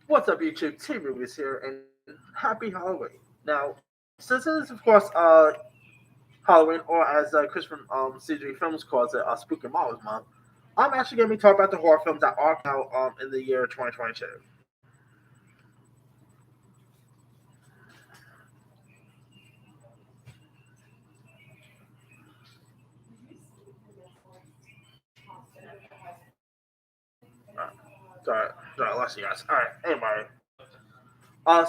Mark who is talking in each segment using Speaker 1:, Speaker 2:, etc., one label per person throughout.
Speaker 1: What's up, YouTube? T Movies here, and happy Halloween. Now, since it is, of course, Halloween, or as Chris from CG Films calls it, Spooky Month Month, I'm actually going to be talking about the horror films that are coming out in the year 2022. Sorry, I lost you guys. All right, anyway.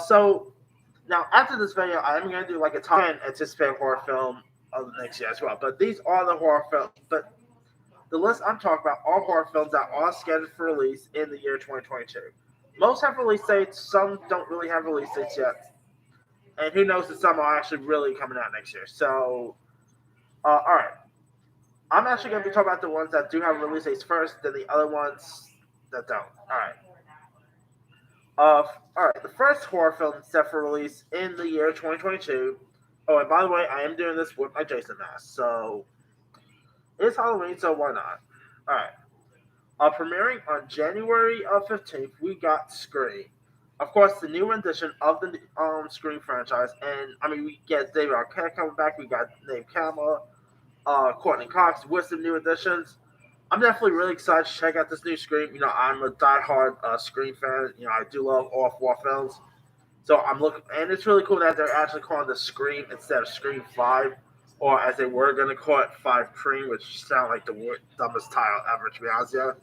Speaker 1: So, now after this video, I'm going to do like a top 10 anticipated horror film of the next year as well. But these are the horror films. But the list I'm talking about are horror films that are scheduled for release in the year 2022. Most have release dates, some don't really have release dates yet, and who knows if some are actually really coming out next year. So, all right, I'm actually going to be talking about the ones that do have release dates first, then the other ones that don't. All right. All right. The first horror film set for release in the year 2022. Oh, and by the way, I am doing this with my Jason mask, so it's Halloween, so why not? All right. Premiering on January 15th, we got Scream. Of course, the new rendition of the Scream franchise, and I mean, we get David Arquette coming back. We got Neve Campbell, Courtney Cox with some new additions. I'm definitely really excited to check out this new Scream. You know, I'm a diehard Scream fan. You know, I do love all four films. So I'm looking, and it's really cool that they're actually calling the Scream instead of Scream 5, or as they were going to call it, 5 Cream, which sounds like the dumbest title ever, to be honest with you.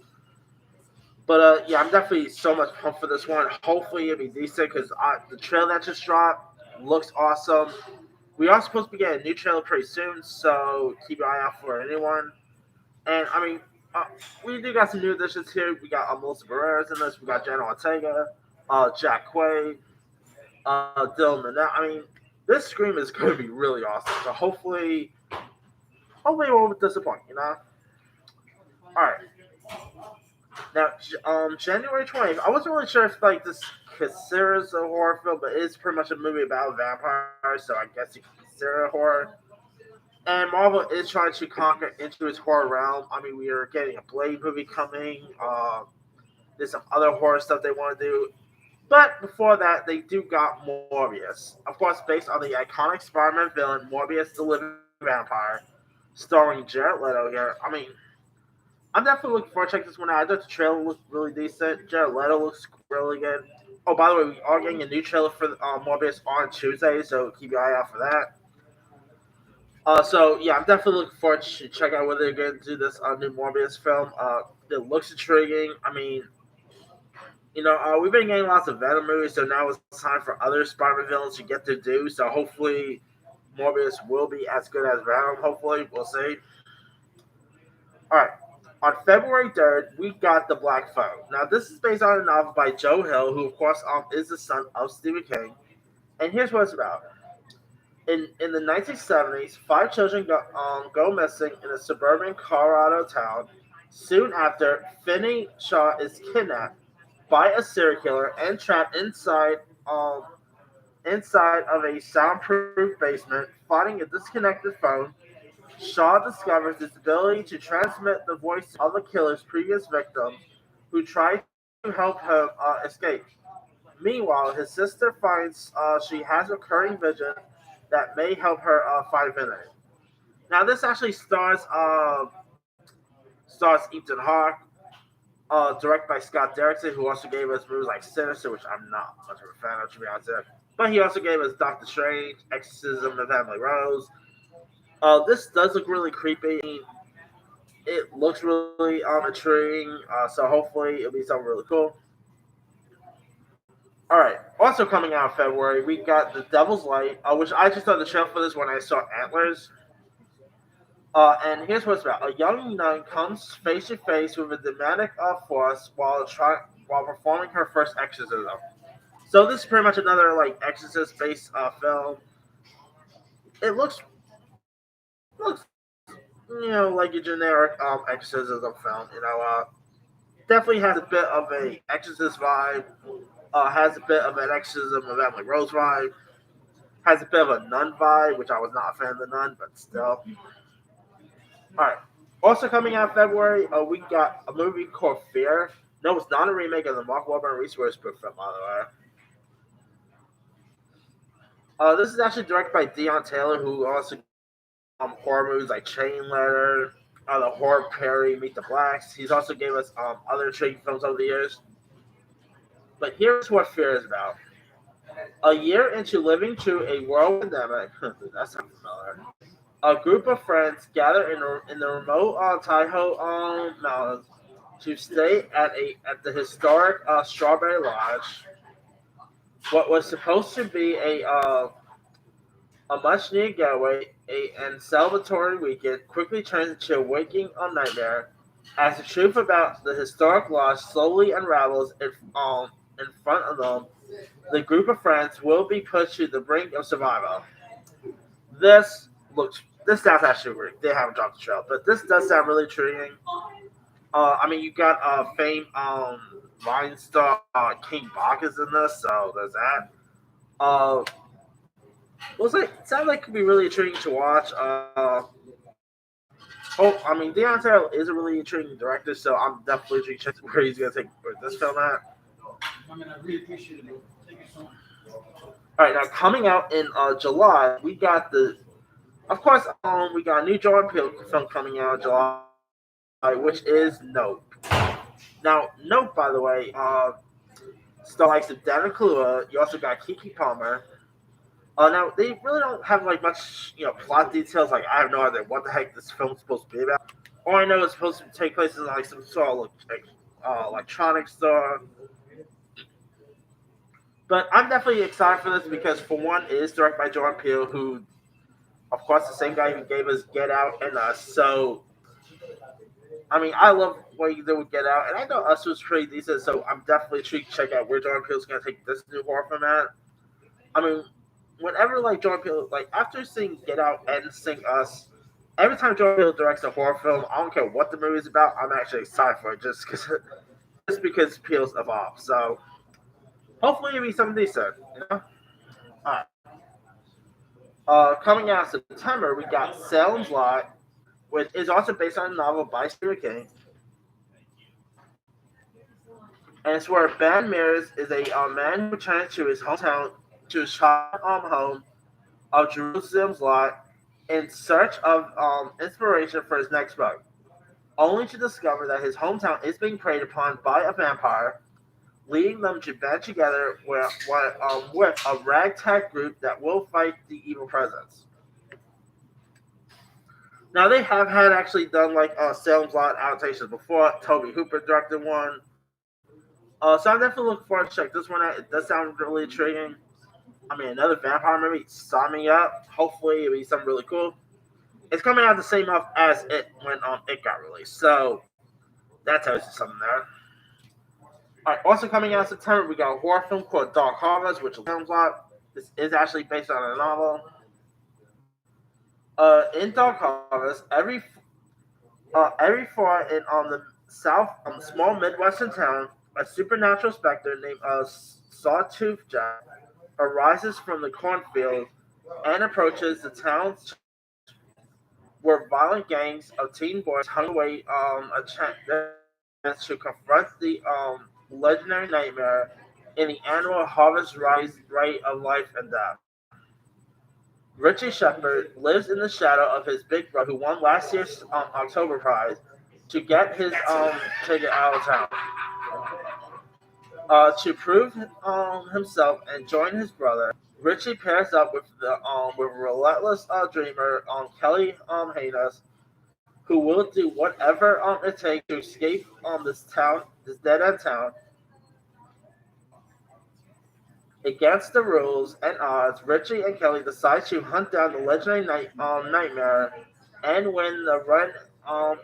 Speaker 1: But yeah, I'm definitely so much pumped for this one. Hopefully it'll be decent because the trailer that just dropped looks awesome. We are supposed to be getting a new trailer pretty soon, so keep your eye out for anyone. And I mean, uh, we do got some new additions here. We got Melissa Barrera's in this. We got Jenna Ortega, Jack Quaid, Dylan Minnette. I mean, this Scream is going to be really awesome. So hopefully it won't disappoint. You know. All right. Now, January 20th, I wasn't really sure if like this considers a horror film, but it's pretty much a movie about vampires, so I guess you can consider it horror. And Marvel is trying to conquer into its horror realm. I mean, we are getting a Blade movie coming. There's some other horror stuff they want to do. But before that, they do got Morbius. Of course, based on the iconic Spider-Man villain, Morbius the Living Vampire, starring Jared Leto here. I mean, I'm definitely looking forward to check this one out. I thought the trailer looked really decent. Jared Leto looks really good. Oh, by the way, we are getting a new trailer for Morbius on Tuesday, so keep your eye out for that. So yeah, I'm definitely looking forward to check out whether they're going to do this new Morbius film. It looks intriguing. I mean, we've been getting lots of Venom movies, so now it's time for other Spider-Man villains to get to do. So hopefully, Morbius will be as good as Venom. Hopefully, we'll see. All right. On February 3rd, we got The Black Phone. Now, this is based on a novel by Joe Hill, who, of course, is the son of Stephen King. And here's what it's about. In the 1970s, five children go missing in a suburban Colorado town. Soon after, Finney Shaw is kidnapped by a serial killer and trapped inside of a soundproof basement. Finding a disconnected phone, Shaw discovers its ability to transmit the voice of the killer's previous victims, who tried to help him escape. Meanwhile, his sister finds she has recurring vision that may help her find Vinny. Now, this actually stars Ethan Hawke, directed by Scott Derrickson, who also gave us movies like Sinister, which I'm not much of a fan of, to be honest. But he also gave us Doctor Strange, Exorcism of Emily Rose. This does look really creepy. It looks really intriguing. So hopefully it'll be something really cool. All right. Also coming out in February, we got The Devil's Light, which I just saw the trailer for this when I saw Antlers. And here's what it's about: a young nun comes face to face with a demonic force while performing her first exorcism. So this is pretty much another like exorcist-based film. It looks like a generic exorcism film. Definitely has a bit of a exorcist vibe. Has a bit of an exorcism of Emily Rose vibe. Has a bit of a nun vibe, which I was not a fan of the nun, but still. All right. Also coming out in February, we got a movie called Fear. No, it's not a remake of the Mark Wahlberg and Reese Witherspoon film, by the way. This is actually directed by Deon Taylor, who also horror movies like Chain Letter, the horror parody Meet the Blacks. He's also gave us other intriguing films over the years. But here's what Fear is about. A year into living through a world pandemic, that sounds familiar. A group of friends gather in the remote Taiho Mountains to stay at the historic Strawberry Lodge. What was supposed to be a much needed getaway and celebratory weekend quickly turns into a waking nightmare as the truth about the historic lodge slowly unravels in front of them. The group of friends will be pushed to the brink of survival. This sounds actually weird. They haven't dropped the trailer, but this does sound really intriguing. I mean, you got famed Vine star King Bacchus in this, so there's that. It sounds like it could be really intriguing to watch. I mean, Deon Taylor is a really intriguing director, so I'm definitely intrigued where he's going to take this film at.
Speaker 2: I mean, I really appreciate it. Thank you so much.
Speaker 1: All right, now coming out in July, of course, we got a new Jordan Peele film coming out in July, which is Nope. Now, Nope, by the way, stars like Daniel Kaluuya. You also got Keke Palmer. Now they really don't have like much, plot details. Like I have no idea what the heck this film's supposed to be about. All I know is supposed to take place in like some sort of electronics store. But I'm definitely excited for this because, for one, it is directed by Jordan Peele, who, of course, the same guy who gave us Get Out and Us. So, I mean, I love what he did with Get Out, and I know Us was pretty decent. So I'm definitely intrigued to check out where Jordan Peele's going to take this new horror film at. I mean, whenever Jordan Peele, after seeing Get Out and seeing Us, every time Jordan Peele directs a horror film, I don't care what the movie's about, I'm actually excited for it just because Peele's evolved. So hopefully it'll be something decent, All right. Coming out in September, we got Salem's Lot, which is also based on a novel by Stephen King. And it's where Ben Mears is a man who returns to his hometown, to his childhood home of Jerusalem's Lot in search of inspiration for his next book, only to discover that his hometown is being preyed upon by a vampire, leading them to band together with a ragtag group that will fight the evil presence. Now they have had actually done Salem's Lot adaptations before. Toby Hooper directed one. So I'm definitely looking forward to check this one out. It does sound really intriguing. I mean, another vampire movie, sign me up. Hopefully it'll be something really cool. It's coming out the same month as it when it got released. So that tells you something there. Alright, also coming out in September, we got a horror film called Dark Harvest, which is Salem's Lot. This is actually based on a novel. In Dark Harvest, every fall in the south, small midwestern town, a supernatural specter named Sawtooth Jack arises from the cornfield and approaches the town's where violent gangs of teen boys hung away a chance to confront the legendary nightmare in the annual harvest rite of life and death. Richie Shepherd lives in the shadow of his big brother, who won last year's October Prize, to get his ticket out of town. To prove himself and join his brother, Richie pairs up with relentless dreamer Kelly Haynes, who will do whatever it takes to escape this dead end town. Against the rules and odds, Richie and Kelly decide to hunt down the legendary nightmare and win the run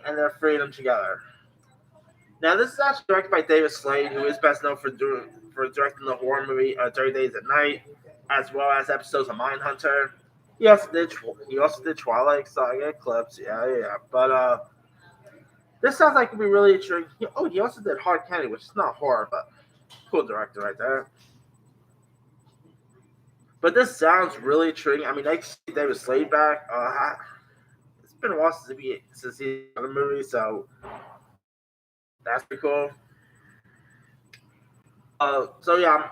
Speaker 1: and their freedom together. Now, this is actually directed by David Slade, who is best known for directing the horror movie 30 Days at Night, as well as episodes of Mindhunter. He also did Twilight Saga Eclipse, yeah. But this sounds like it would be really intriguing. He also did Hard Candy, which is not horror, but cool director right there. But this sounds really intriguing. I mean, I see David Slade back. It's been a while since he's done a movie, so that's pretty cool. So yeah,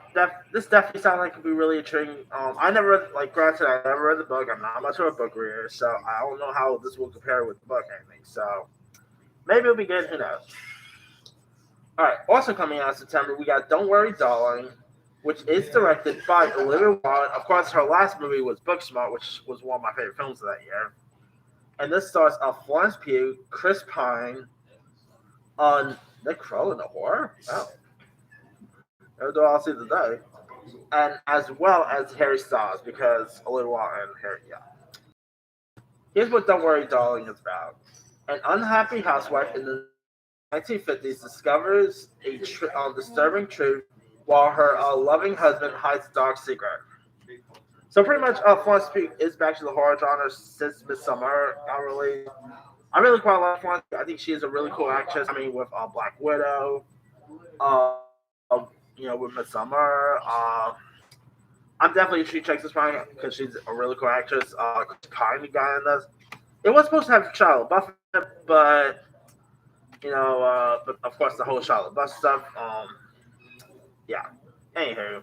Speaker 1: this definitely sounds like it could be really intriguing. I never read, like, granted, I never read the book. I'm not much of a book reader, so I don't know how this will compare with the book or anything. So maybe it'll be good. Who knows? All right. Also coming out in September, we got Don't Worry, Darling, which is directed by Olivia Wilde. Of course, her last movie was Booksmart, which was one of my favorite films of that year. And this stars Florence Pugh, Chris Pine, Nick Kroll in the horror. Oh, never do I'll see the day. And as well as Harry Styles, because Olivia Wilde and Harry. Yeah. Here's what Don't Worry, Darling is about. An unhappy housewife in the 1950s discovers a disturbing truth while her loving husband hides a dark secret. So pretty much, Florence Pugh is back to the horror genre since Midsummer. I really quite like Florence. I think she is a really cool actress. I mean, with Black Widow, uh, with Midsummer. I'm definitely a She Checks this fine because she's a really cool actress. Kind of guy in this. It was supposed to have Shia LaBeouf, but but of course the whole Shia LaBeouf stuff. Yeah. Anywho,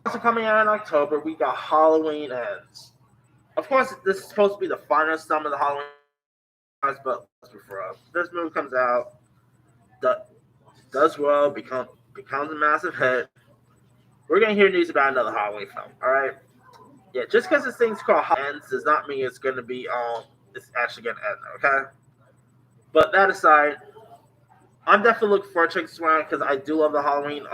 Speaker 1: also coming out in October, we got Halloween Ends. Of course, this is supposed to be the final sum of the Halloween, but this movie comes out, does well, becomes a massive hit. We're gonna hear news about another Halloween film. All right. Yeah, just because this thing's called Halloween Ends does not mean it's gonna be it's actually gonna end. Okay. But that aside, I'm definitely looking forward to this one because I do love the Halloween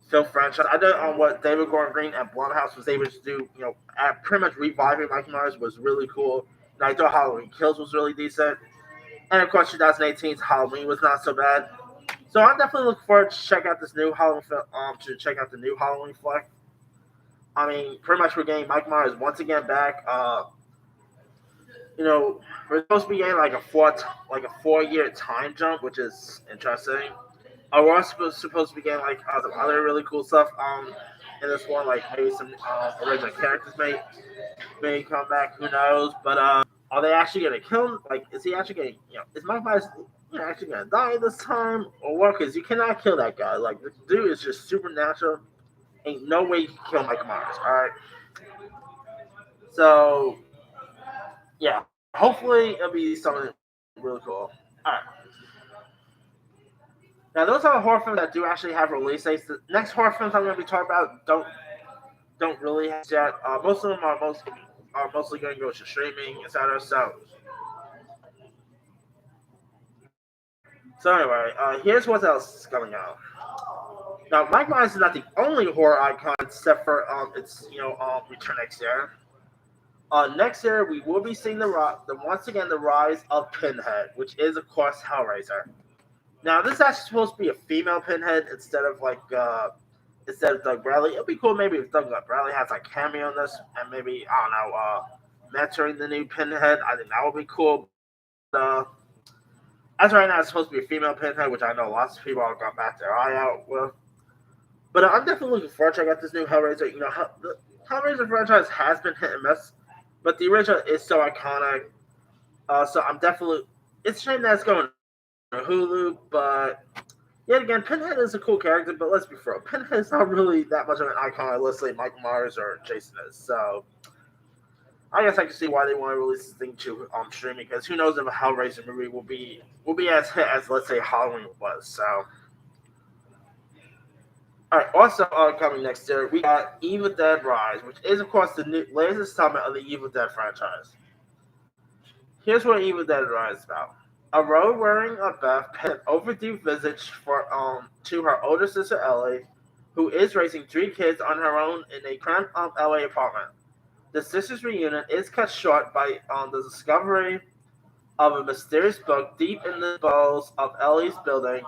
Speaker 1: film franchise. I know what David Gordon Green at Blumhouse was able to do. At pretty much reviving Michael Myers was really cool. And I thought Halloween Kills was really decent. And of course, 2018's Halloween was not so bad. So I'm definitely looking forward to check out this new Halloween film. To check out the new Halloween flick. I mean, pretty much we're getting Mike Myers once again back. We're supposed to be getting like a 4-year time jump, which is interesting. We're also supposed to be getting like some other really cool stuff in this one, like maybe some original characters may come back. Who knows? But are they actually gonna kill him? Like, is he actually gonna is Mike Myers actually gonna die this time or what? Because you cannot kill that guy. Like, the dude is just supernatural. Ain't no way you can kill Mike Myers. All right. So yeah, hopefully it'll be something really cool. All right. Now, those are the horror films that do actually have release dates. The next horror films I'm going to be talking about don't really have yet. Most of them are mostly going to go to streaming, etc. So anyway, here's what else is coming out. Now, Mike Myers is not the only horror icon, except for its return next year. Next year, we will be seeing once again the rise of Pinhead, which is of course Hellraiser. Now, this is actually supposed to be a female Pinhead instead of Doug Bradley. It'd be cool maybe if Doug Bradley has a cameo in this and maybe I don't know, mentoring the new Pinhead. I think that would be cool. As right now, it's supposed to be a female Pinhead, which I know lots of people have got back their eye out with. But I'm definitely looking forward to check out this new Hellraiser. The Hellraiser franchise has been hit and miss, but the original is so iconic. So I'm definitely. It's a shame that it's going to Hulu, but yet again, Pinhead is a cool character. But let's be real, Pinhead is not really that much of an icon, let's say Michael Myers or Jason is. So I guess I can see why they want to release this thing to streaming, because who knows if a Hellraiser movie will be as hit as, let's say, Halloween was. So. Alright, also coming next year, we got Evil Dead Rise, which is, of course, the latest installment of the Evil Dead franchise. Here's what Evil Dead Rise is about. A road-wearing Beth pays an overdue visit to her older sister Ellie, who is raising 3 kids on her own in a cramped LA apartment. The sisters' reunion is cut short by the discovery of a mysterious book deep in the bowels of Ellie's building,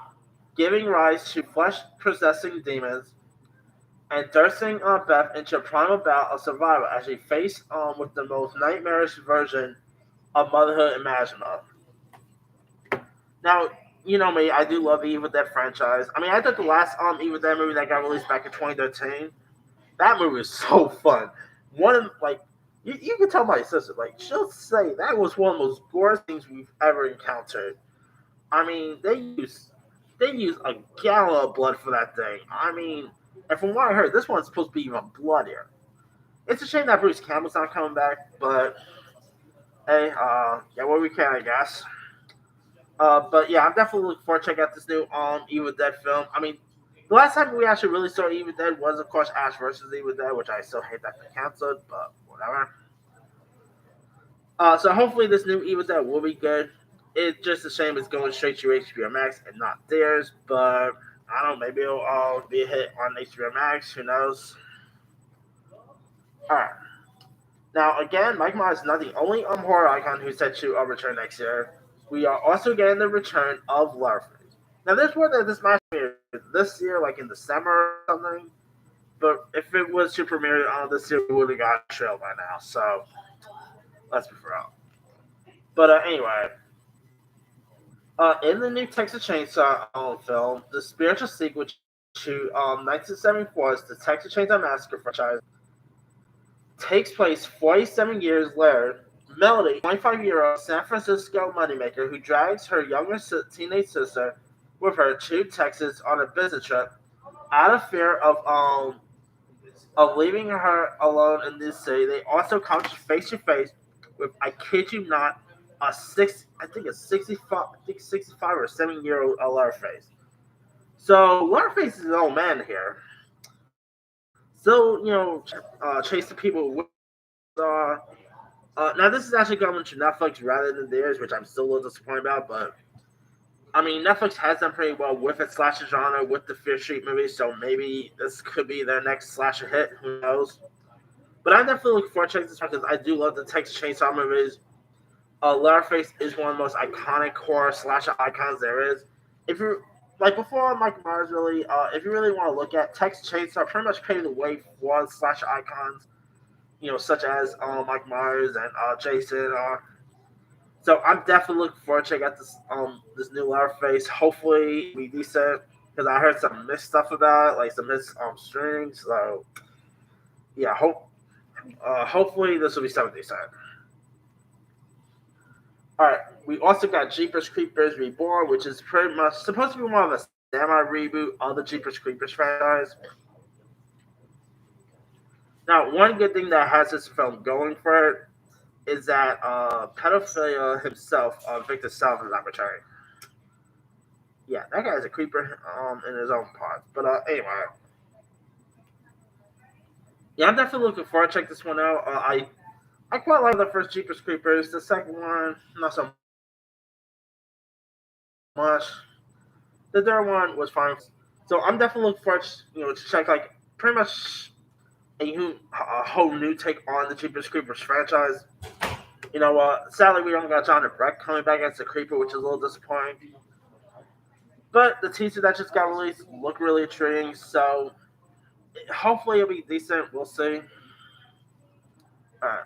Speaker 1: giving rise to flesh-possessing demons, and thrusting Beth into a primal bout of survival as she faced with the most nightmarish version of motherhood imaginable. Now, you know me, I do love the Evil Dead franchise. I mean, I thought the last Evil Dead movie that got released back in 2013, that movie was so fun. You can tell my sister, she'll say that was one of the most gorgeous things we've ever encountered. I mean, they used they used a gallon of blood for that thing. I mean, and from what I heard, this one's supposed to be even bloodier. It's a shame that Bruce Campbell's not coming back, but hey, yeah, what we can, I guess. But yeah, I'm definitely looking forward to checking out this new Evil Dead film. I mean, the last time we actually really saw Evil Dead was, of course, Ash versus Evil Dead, which I still hate that they canceled, but whatever. So hopefully this new Evil Dead will be good. It's just a shame it's going straight to HBO Max and not theirs, but I don't know, maybe it'll be a hit on HBO Max. Who knows? All right. Now, again, Mike Myers is not the only horror icon who's set to return next year. We are also getting the return of Leatherface. Now, there's word that this might be this year, like in December or something. But if it was to premiere this year, we would have got a trail by now. So, let's be real. But anyway, in the new Texas Chainsaw film, the spiritual sequel to 1974's The Texas Chainsaw Massacre franchise takes place 47 years later. Melody, 25-year-old San Francisco moneymaker who drags her younger teenage sister with her to Texas on a business trip, out of fear of leaving her alone in this city, they also come face to face with, I kid you not, I think a 65 or 7-year-old Leatherface. So Leatherface is an old man here. Still, chasing people with now this is actually coming to Netflix rather than theirs, which I'm still a little disappointed about, but I mean, Netflix has done pretty well with its slasher genre with the Fear Street movies, so maybe this could be their next slasher hit. Who knows? But I'm definitely looking forward to checking this out because I do love the Texas Chainsaw movies. Leatherface is one of the most iconic horror slasher icons there is. If you like before Mike Myers, really, if you really want to look at Texas Chainsaw, pretty much paved the way for slasher icons, such as Mike Myers and Jason. So I'm definitely looking forward to checking out this new Leatherface. Hopefully, it'll be decent because I heard some mixed stuff about it, like some mixed strings. So yeah, hopefully this will be something decent. All right, we also got Jeepers Creepers Reborn, which is pretty much supposed to be more of a semi reboot of the Jeepers Creepers franchise. Now, one good thing that has this film going for it is that pedophilia himself, Victor Self, is not returning. Yeah, that guy's a creeper in his own part. But anyway, yeah, I'm definitely looking forward to check this one out. I quite like the first Jeepers Creepers. The second one, not so much. The third one was fine. So I'm definitely looking forward, to check like pretty much a whole new take on the Jeepers Creepers franchise. Sadly we don't got John Breck coming back as the creeper, which is a little disappointing. But the teaser that just got released looked really intriguing, so hopefully it'll be decent. We'll see. Alright.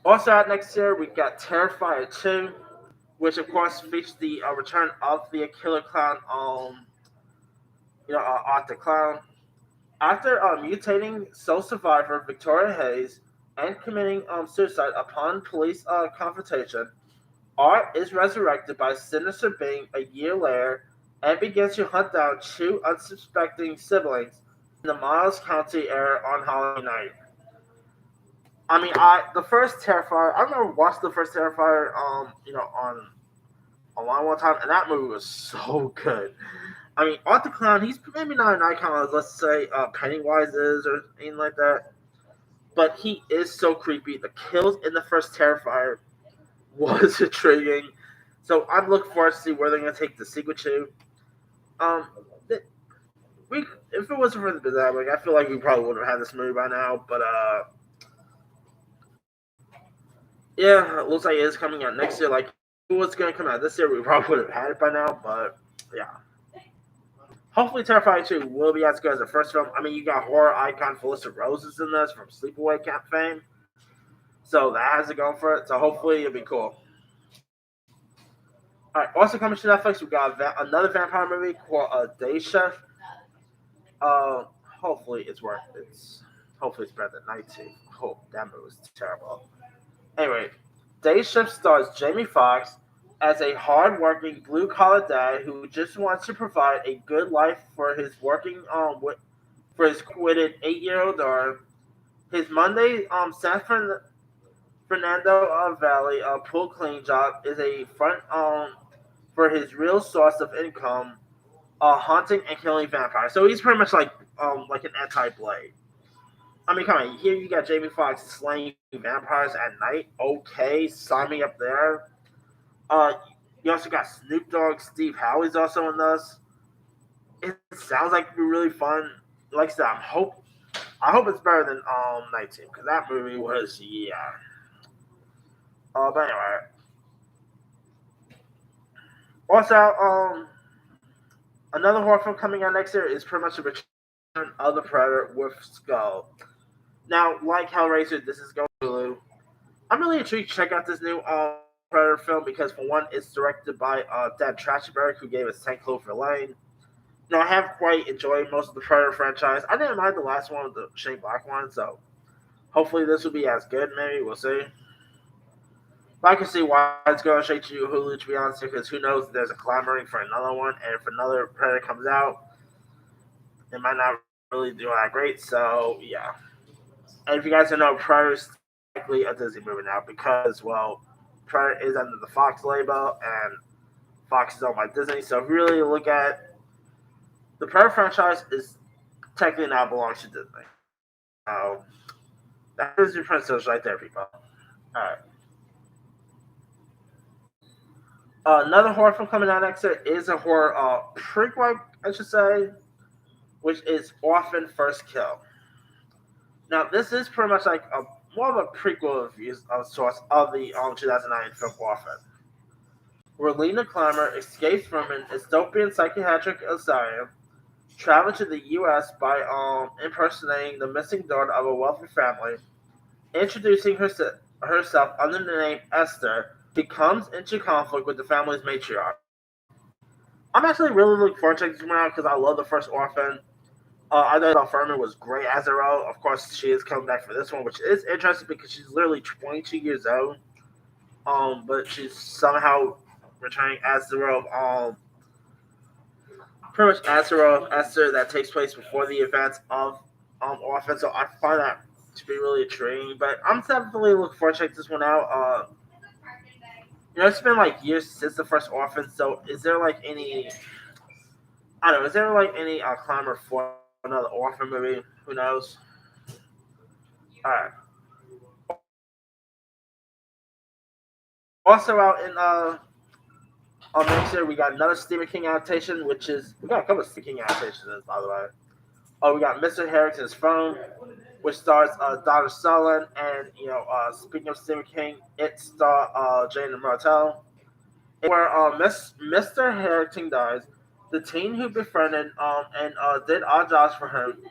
Speaker 1: Also out next year we got Terrifier 2, which of course features the return of the killer clown Arthur Clown. After mutating sole survivor Victoria Hayes and committing suicide upon police confrontation, Art is resurrected by a sinister being a year later and begins to hunt down two unsuspecting siblings in the Miles County area on Halloween night. I mean, the first Terrifier. I remember watching the first Terrifier, on online one time, and that movie was so good. I mean, Arthur Clown, he's maybe not an icon as, let's say, Pennywise is or anything like that, but he is so creepy. The kills in the first Terrifier was intriguing. So I'm looking forward to see where they're going to take the sequel to. Um, if it wasn't for the pandemic, I feel like we probably would have had this movie by now. But yeah, it looks like it is coming out next year. Like, if it was going to come out this year, we probably would have had it by now. But yeah. Hopefully, Terrifier 2 will be as good as the first film. I mean, you got horror icon Felissa Rose in this from Sleepaway Camp fame. So that has it going for it. So hopefully it'll be cool. Alright, also coming to Netflix, we got another vampire movie called Day Shift. Hopefully it's worth it. Hopefully it's better than Night Shift. Oh, that movie was terrible. Anyway, Day Shift stars Jamie Foxx, as a hard-working blue-collar dad who just wants to provide a good life for his for his quick-witted 8-year-old daughter. His Monday Fernando Valley pool cleaning job is a front for his real source of income, hunting and killing vampires. So he's pretty much like an anti-Blade. I mean, come on, here you got Jamie Foxx slaying vampires at night. Okay, sign me up there. Uh, you also got Snoop Dogg, Steve Howey's also in this. It sounds like it'd be really fun. Like I said, I hope it's better than Night Team because that movie was yeah. But anyway, also another horror film coming out next year is pretty much a return of the Predator with Skull. Now, like Hellraiser, this is going to Hulu. I'm really intrigued to check out this new Predator film because, for one, it's directed by Dan Trachtenberg, who gave us 10 Cloverfield Lane. Now, I have quite enjoyed most of the Predator franchise. I didn't mind the last one, the Shane Black one, so hopefully this will be as good. Maybe we'll see. But I can see why it's going straight to Hulu, to be honest, because who knows if there's a clamoring for another one, and if another Predator comes out, it might not really do that great. So yeah. And if you guys don't know, Predator's technically a Disney movie now because, well, Predator is under the Fox label, and Fox is owned by Disney. So if you really look at the Predator franchise, is technically now belongs to Disney. So that is your princess right there, people. All right. Another horror film coming out next year is a horror prequel, I should say, which is Orphan First Kill. Now, this is pretty much like a more of a prequel of sorts of the 2009 film Orphan, where Lena Clymer escapes from an dystopian psychiatric asylum, traveling to the U.S. by impersonating the missing daughter of a wealthy family, introducing herself under the name Esther. She comes into conflict with the family's matriarch. I'm actually really looking forward to this one out because I love the first Orphan. I know Belle Furman was great as a role. Of course, she is coming back for this one, which is interesting because she's literally 22 years old. But she's somehow returning as the role of pretty much as the role of Esther that takes place before the events of Orphan. So I find that to be really intriguing. But I'm definitely looking forward to check this one out. It's been like years since the first Orphan. So is there like any? I don't know. Is there like any clamor for another Orphan movie? Who knows? All right. Also out in next year we got another Stephen King adaptation, which is we got a couple of Stephen King adaptations by the way. Oh, we got Mr. Harrington's Phone, which stars Donna Sutherland, and speaking of Stephen King, it stars Jane Martell. Where Mr. Harrington dies, the teen who befriended and did odd jobs for him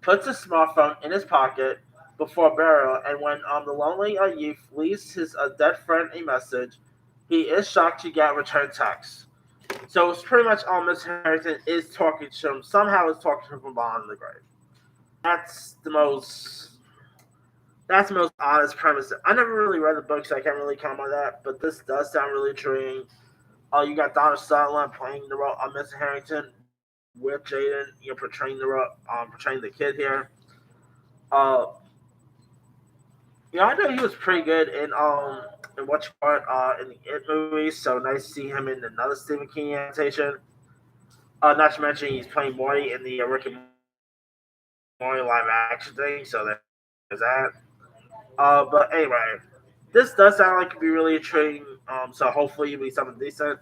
Speaker 1: puts his smartphone in his pocket before burial, and when the lonely youth leaves his dead friend a message, he is shocked to get return text. So it's pretty much Mr. Harrington is talking to him, somehow is talking to him from behind the grave. That's the most honest premise. I never really read the book, so I can't really comment on that, but this does sound really intriguing. You got Donna Sutherland playing the role of Mr. Harrington with Jaden, portraying the role, portraying the kid here. I know he was pretty good in what you call it, in the It movies. So nice to see him in another Stephen King adaptation. Not to mention he's playing Morty in the Rick and Morty live action thing. So there's that. But anyway, this does sound like it could be really intriguing. So hopefully it'll be something decent.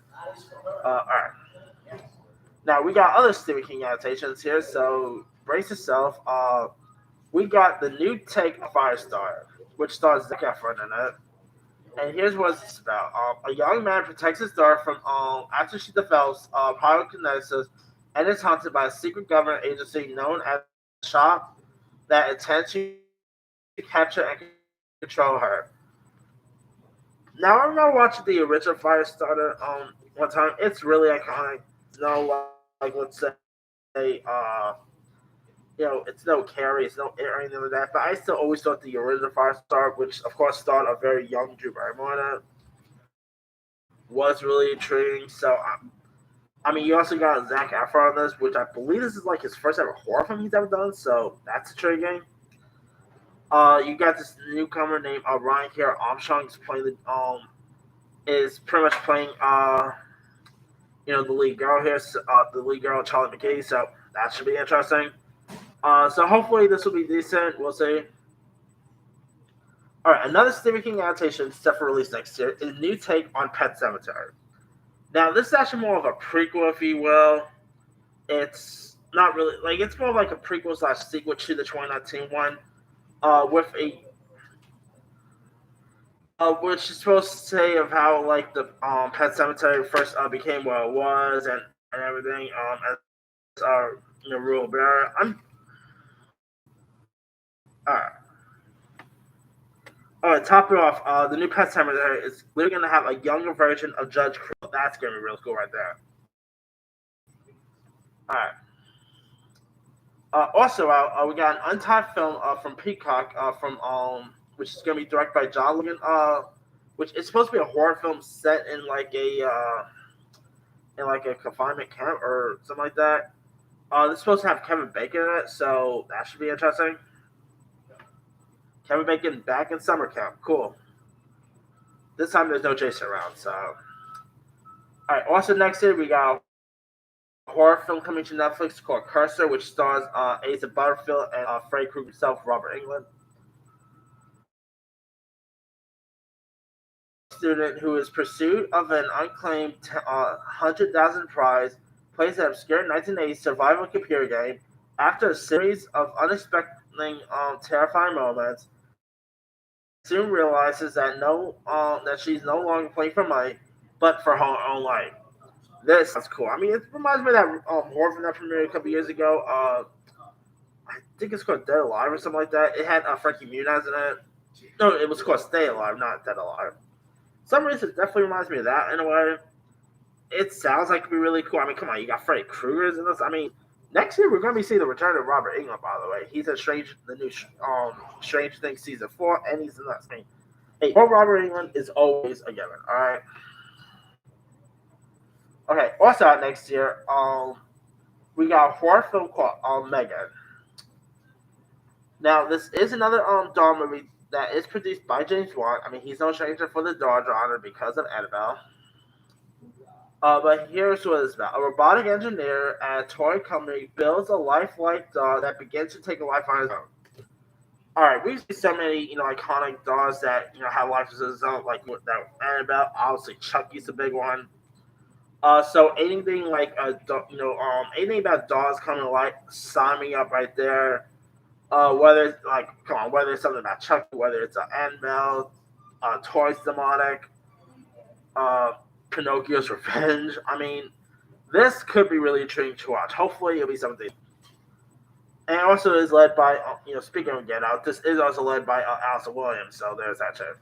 Speaker 1: All right. Now we got other Stephen King adaptations here. So brace yourself. We got the new take of Firestarter, which stars Zac Efron in it. And here's what it's about. A young man protects his daughter from after she develops pyrokinesis and is haunted by a secret government agency known as SHOP that intends to capture and control her. Now, I remember watching the original Firestarter one time. It's really iconic. Let's say, it's no Carrie, it's no or anything like that. But I still always thought the original Firestarter, which of course starred a very young Drew Barrymore in it. was really intriguing. So I mean, you also got Zach Efron on this, which I believe this is like his first ever horror film he's ever done. So that's intriguing. You got this newcomer named Ryan Kiera Armstrong is playing is pretty much playing the lead girl here, the lead girl Charlie McKee. So that should be interesting. So hopefully this will be decent. We'll see. All right, another Stephen King adaptation set for release next year is a new take on Pet Sematary. Now this is actually more of a prequel, if you will. It's not really like it's more like a prequel slash sequel to the 2019 one, with a which is supposed to say of how like the Pet Cemetery first became what it was and everything as rural bear. I'm alright. Alright, top it off. The new Pet Cemetery is literally gonna have a younger version of Judge Krill. That's gonna be real cool right there. Alright. Also, we got an untitled film from Peacock from which is gonna be directed by John Logan. Which is supposed to be a horror film set in like a confinement camp or something like that. This is supposed to have Kevin Bacon in it, so that should be interesting. Kevin Bacon back in summer camp, cool. This time there's no Jason around, so. All right. Also next year we got a horror film coming to Netflix called Cursor, which stars Asa Butterfield and Freddy Krueger himself, Robert Englund. Student who is pursuit of an unclaimed 100,000 prize plays an obscure 1980s survival computer game. After a series of unexpected, terrifying moments, soon realizes that she's no longer playing for money, but for her own life. This is cool. I mean, it reminds me of that horror film that premiered a couple years ago. I think it's called Dead Alive or something like that. It had Frankie Muniz in it. No, it was called Stay Alive, not Dead Alive. Some reason it definitely reminds me of that in a way. It sounds like it could be really cool. I mean, come on, you got Freddy Krueger's in this. I mean, next year we're going to be seeing the return of Robert Englund. By the way, he's in the new Strange Things season 4, and he's in that. I mean, hey, Robert Englund is always a given. All right. Okay. Also out next year, we got a horror film called Megan. Now, this is another doll movie that is produced by James Wan. I mean, he's no stranger for the doll genre because of Annabelle. But here's what it's about. A robotic engineer at a toy company builds a lifelike doll that begins to take a life on its own. Alright, we see so many, iconic dolls that, have life of its own, like that Annabelle, obviously Chucky's a big one. So anything like anything about dolls coming to life, sign me up right there. Whether it's whether it's something about Chucky, whether it's Annabelle, Toys Demonic, Pinocchio's Revenge. I mean, this could be really intriguing to watch. Hopefully, it'll be something. And it also is led by, speaking of Get Out, this is also led by Allison Williams. So there's that too.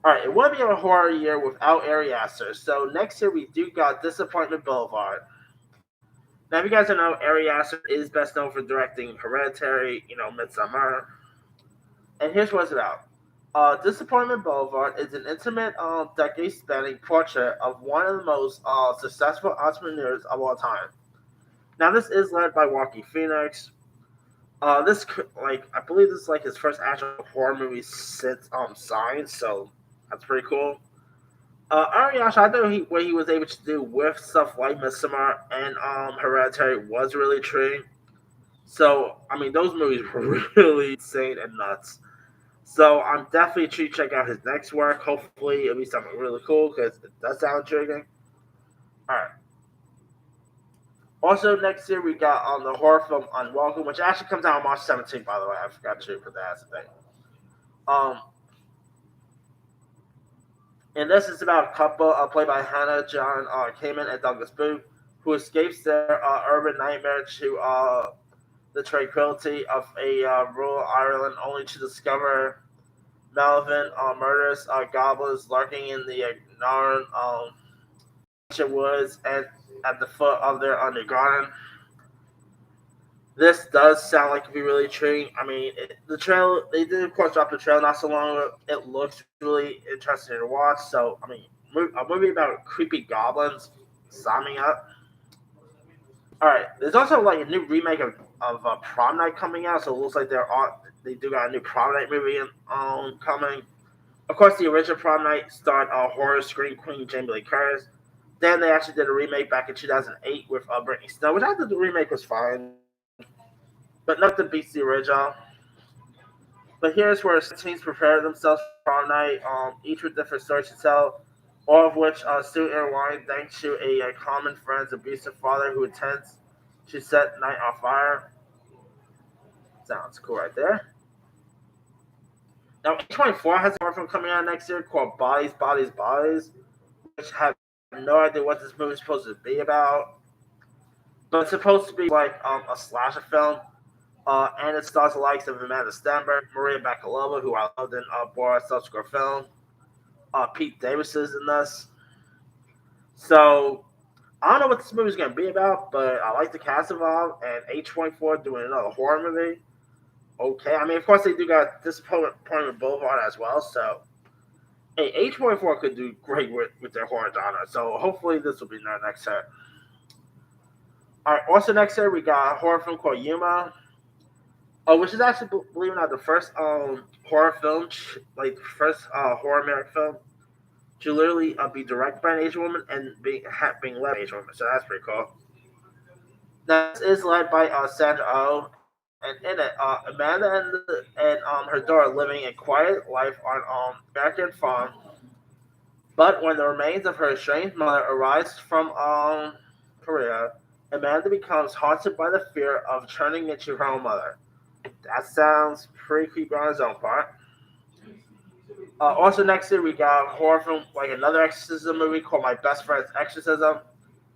Speaker 1: All right, it wouldn't be a horror year without Ari Aster. So next year we do got Disappointment Boulevard. Now, if you guys don't know, Ari Aster is best known for directing Hereditary, Midsommar. And here's what it's about. Disappointment Boulevard is an intimate, decade-spanning portrait of one of the most successful entrepreneurs of all time. Now, this is led by Joaquin Phoenix. I believe this is like his first actual horror movie since Signs, so that's pretty cool. Ari Aster, I know what he was able to do with stuff like Midsommar and Hereditary was really intriguing. So, I mean, those movies were really insane and nuts. So I'm definitely to check out his next work. Hopefully it'll be something really cool because it does sound intriguing. Alright. Also next year we got the horror film Unwelcome, which actually comes out on March 17th, by the way. I forgot to put that as a thing. And this is about a couple played by Hannah John Kamen and Douglas Booth, who escapes their urban nightmare to the tranquility of a rural Ireland, only to discover malevolent murderous goblins lurking in the ignorant woods and at the foot of their undergarden. This does sound like it'd be really intriguing. I mean, the trail they did of course drop the trail not so long ago. It looks really interesting to watch. So I mean, a movie about creepy goblins. Sign me up. All right, there's also like a new remake of Prom Night coming out. So it looks like they do got a new Prom Night movie coming. Of course, the original Prom Night starred horror scream queen Jamie Lee Curtis. Then they actually did a remake back in 2008 with Brittany Snow, which I thought the remake was fine, but nothing beats the original. But here's where teens prepare themselves for prom night, each with different stories to tell, all of which soon intertwine thanks to a common friend's abusive father who intends to set night on fire. Sounds cool right there. Now, A24 has a horror film coming out next year called Bodies, Bodies, Bodies, which I have no idea what this movie is supposed to be about. But it's supposed to be like a slasher film. And it stars the likes of Amanda Stenberg, Maria Bakalova, who I loved in Borat's subsequent film. Pete Davis is in this. So, I don't know what this movie's going to be about, but I like the cast involved, and A24 doing another horror movie. Okay, I mean, of course, they do got Disappointment Boulevard as well, so A24 could do great with their horror genre, so hopefully this will be their next hit. Alright, also next year we got a horror film called Yuma. Which is actually, believe it or not, the first horror film, like first horror American film to literally be directed by an Asian woman and being led by an Asian woman. So that's pretty cool. Now, this is led by Sandra Oh, and in it, Amanda and her daughter living a quiet life on American farm. But when the remains of her estranged mother arise from Korea, Amanda becomes haunted by the fear of turning into her own mother. That sounds pretty creepy on its own part. Also, next year we got a horror film, like another exorcism movie called My Best Friend's Exorcism,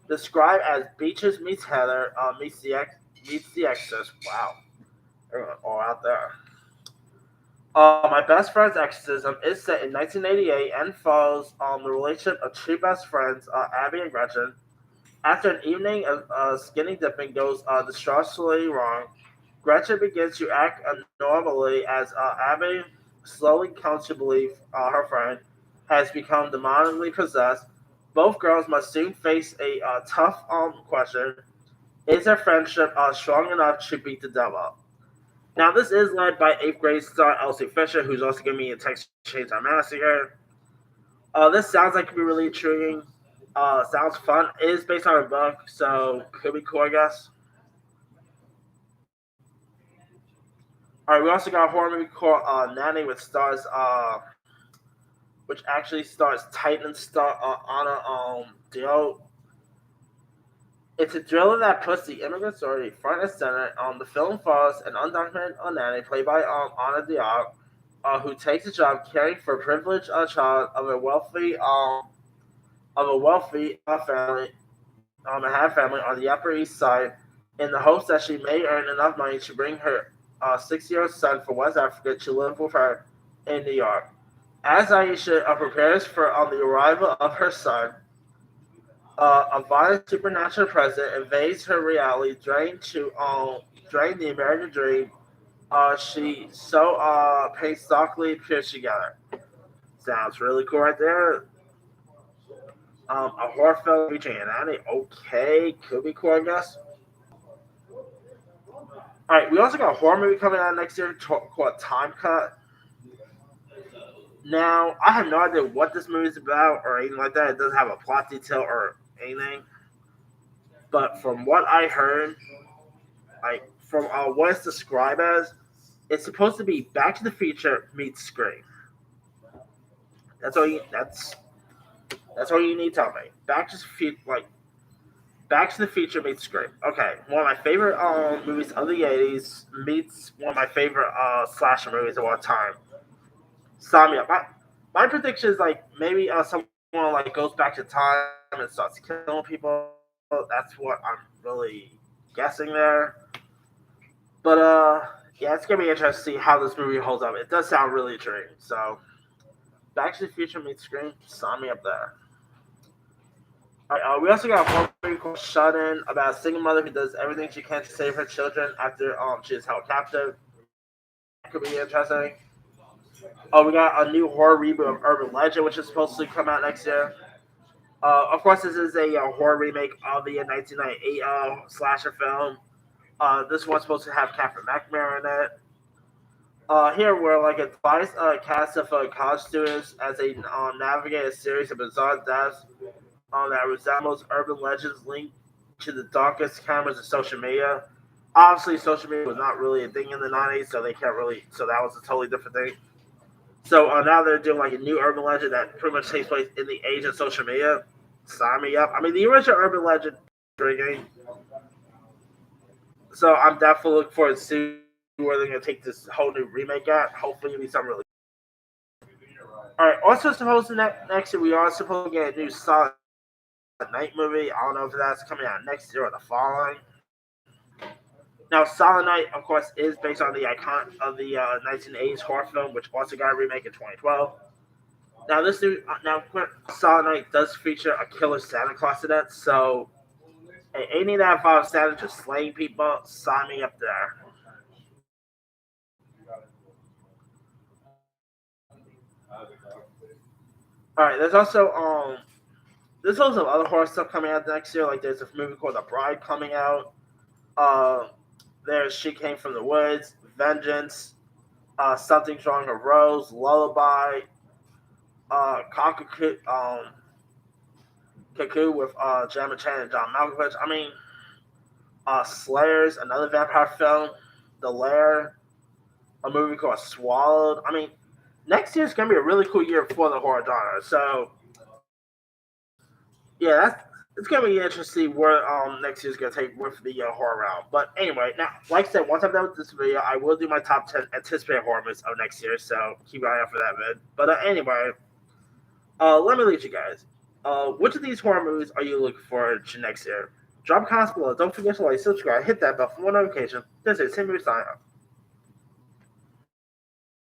Speaker 1: described as Beaches meets Heather meets the Exorcist. Wow, they're all out there. My Best Friend's Exorcism is set in 1988 and follows the relationship of two best friends, Abby and Gretchen. After an evening of skinny dipping goes disastrously wrong, Gretchen begins to act normally as Abby slowly comes to believe her friend has become demonically possessed. Both girls must soon face a tough question. Is their friendship strong enough to beat the devil? Now, this is led by 8th grade star Elsie Fisher, who's also going to be in Texas Chainsaw Massacre. This sounds like it could be really intriguing. Sounds fun. It is based on a book, so could be cool, I guess. All right, we also got a horror movie called Nanny, which actually stars Titan star Anna Dio. It's a thriller that puts the immigrant story front and center. The film follows an undocumented nanny played by Anna Diop, who takes a job caring for a privileged child of a wealthy family, Manhattan family on the Upper East Side, in the hopes that she may earn enough money to bring her 6-year-old son from West Africa to live with her in New York. As Aisha prepares for the arrival of her son, a violent supernatural presence invades her reality, drain the American dream. She so painstakingly puts together. Sounds really cool right there. A horror film featuring an anime. Okay, could be cool, I guess. All right, we also got a horror movie coming out next year called Time Cut. Now, I have no idea what this movie is about or anything like that. It doesn't have a plot detail or anything. But from what I heard, like from what it's described as, it's supposed to be Back to the Future meets Scream. That's all you. That's all you need to tell me. Back to the Future meets Scream. Okay, one of my favorite movies of the '80s meets one of my favorite slasher movies of all time. Sign me up. My prediction is like maybe someone like goes back to time and starts killing people. That's what I'm really guessing there. But yeah, it's gonna be interesting to see how this movie holds up. It does sound really intriguing. So, 'Back to the Future meets Scream. Sign me up there. We also got a horror movie called Shut In about a single mother who does everything she can to save her children after she is held captive. Could be interesting. We got a new horror reboot of Urban Legend, which is supposed to come out next year. Of course, this is a horror remake of the 1998 slasher film. This one's supposed to have Catherine McNamara in it. Here, we're like advised cast of college students as they navigate a series of bizarre deaths that resembles urban legends linked to the darkest cameras of social media. Obviously, social media was not really a thing in the 90s, so they can't really. So that was a totally different thing. So now they're doing like a new urban legend that pretty much takes place in the age of social media. Sign me up. I mean, the original urban legend intriguing. So I'm definitely looking forward to see where they're going to take this whole new remake at. Hopefully, it'll be something really. All right. Also, supposed to next year we are supposed to get a new Silent Night movie. I don't know if that's coming out next year or the following. Now, Silent Night, of course, is based on the icon of the 1980s horror film, which also got a remake in 2012. Now, this new Silent Night does feature a killer Santa Claus in it, so any that involves Santa just slaying people, sign me up there. All right, there's also other horror stuff coming out next year. Like there's a movie called The Bride coming out. There's She Came from the Woods, Vengeance, Something's Wrong with Rose, Lullaby, Cockatoo, Cuckoo with Gemma Chan and John Malkovich. I mean, Slayers, another vampire film, The Lair, a movie called Swallowed. I mean, next year's gonna be a really cool year for the horror genre. So, yeah, it's gonna be interesting to see where next year's gonna take with the horror round. But anyway, now, like I said, once I'm done with this video, I will do my top 10 anticipated horror movies of next year. So keep an eye out for that vid. But anyway, let me lead you guys. Which of these horror movies are you looking forward to next year? Drop comments below. Don't forget to like, subscribe, hit that bell for more notifications. This is Tim signing off.